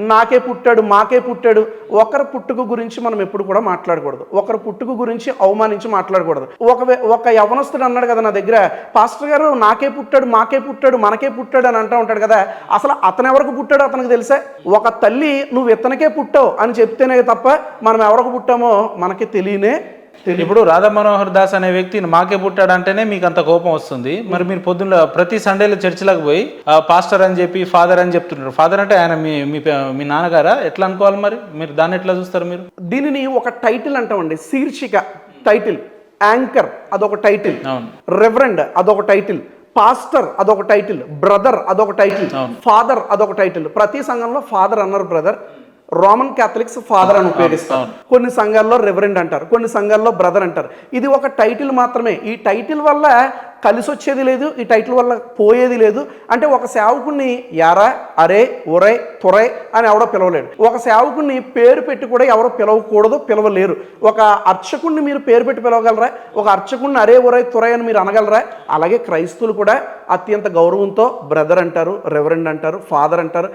నాకే పుట్టాడు, మాకే పుట్టాడు. ఒకరి పుట్టుక గురించి మనం ఎప్పుడు కూడా మాట్లాడకూడదు. ఒకరి పుట్టుక గురించి అవమానించి మాట్లాడకూడదు. ఒక యవనస్తుడు అన్నాడు కదా నా దగ్గర, పాస్టర్ గారు నాకే పుట్టాడు, మాకే పుట్టాడు, మనకే పుట్టాడు అని అంటూ ఉంటాడు కదా. అసలు అతను ఎవరికి పుట్టాడో అతనికి తెలుసా? ఒక తల్లి నువ్వు ఇతనికే పుట్టావు అని చెప్తేనే తప్ప మనం ఎవరికి పుట్టామో మనకి తెలియనే. ఇప్పుడు రాధా మనోహర్ దాస్ అనే వ్యక్తి మాకే పుట్టాడంటేనే మీకు అంత కోపం వస్తుంది. మరి మీరు పొద్దున్న ప్రతి సండేలో చర్చిలకు పోయి పాస్టర్ అని చెప్పి ఫాదర్ అని చెప్తుంటారు. ఫాదర్ అంటే ఆయన మీ నాన్నగారా? ఎట్లా అనుకోవాలి? మరి మీరు దాన్ని ఎట్లా చూస్తారు? మీరు దీనిని ఒక టైటిల్ అంటామండి, శీర్షిక టైటిల్. యాంకర్ అదొక టైటిల్, రెవరెండ్ అదొక టైటిల్, పాస్టర్ అదొక టైటిల్, బ్రదర్ అదొక టైటిల్, ఫాదర్ అదొక టైటిల్. ప్రతి సంఘంలో ఫాదర్ అన్నారు బ్రదర్. రోమన్ క్యాథలిక్స్ ఫాదర్ అని ఉపయోగిస్తారు. కొన్ని సంఘాల్లో రెవరెండ్ అంటారు, కొన్ని సంఘాల్లో బ్రదర్ అంటారు. ఇది ఒక టైటిల్ మాత్రమే. ఈ టైటిల్ వల్ల కలిసి వచ్చేది లేదు, ఈ టైటిల్ వల్ల పోయేది లేదు. అంటే ఒక సేవకుడిని యారా, అరే, ఒరే, తురే అని ఎవడో పిలవలేడు. ఒక సేవకుడిని పేరు పెట్టి కూడా ఎవరో పిలవకూడదు, పిలవలేరు. ఒక అర్చకుడిని మీరు పేరు పెట్టి పిలవగలరా? ఒక అర్చకుడిని అరే, ఒరే, తురే అని మీరు అనగలరా? అలాగే క్రైస్తవులు కూడా అత్యంత గౌరవంతో బ్రదర్ అంటారు, రెవరెండ్ అంటారు, ఫాదర్ అంటారు.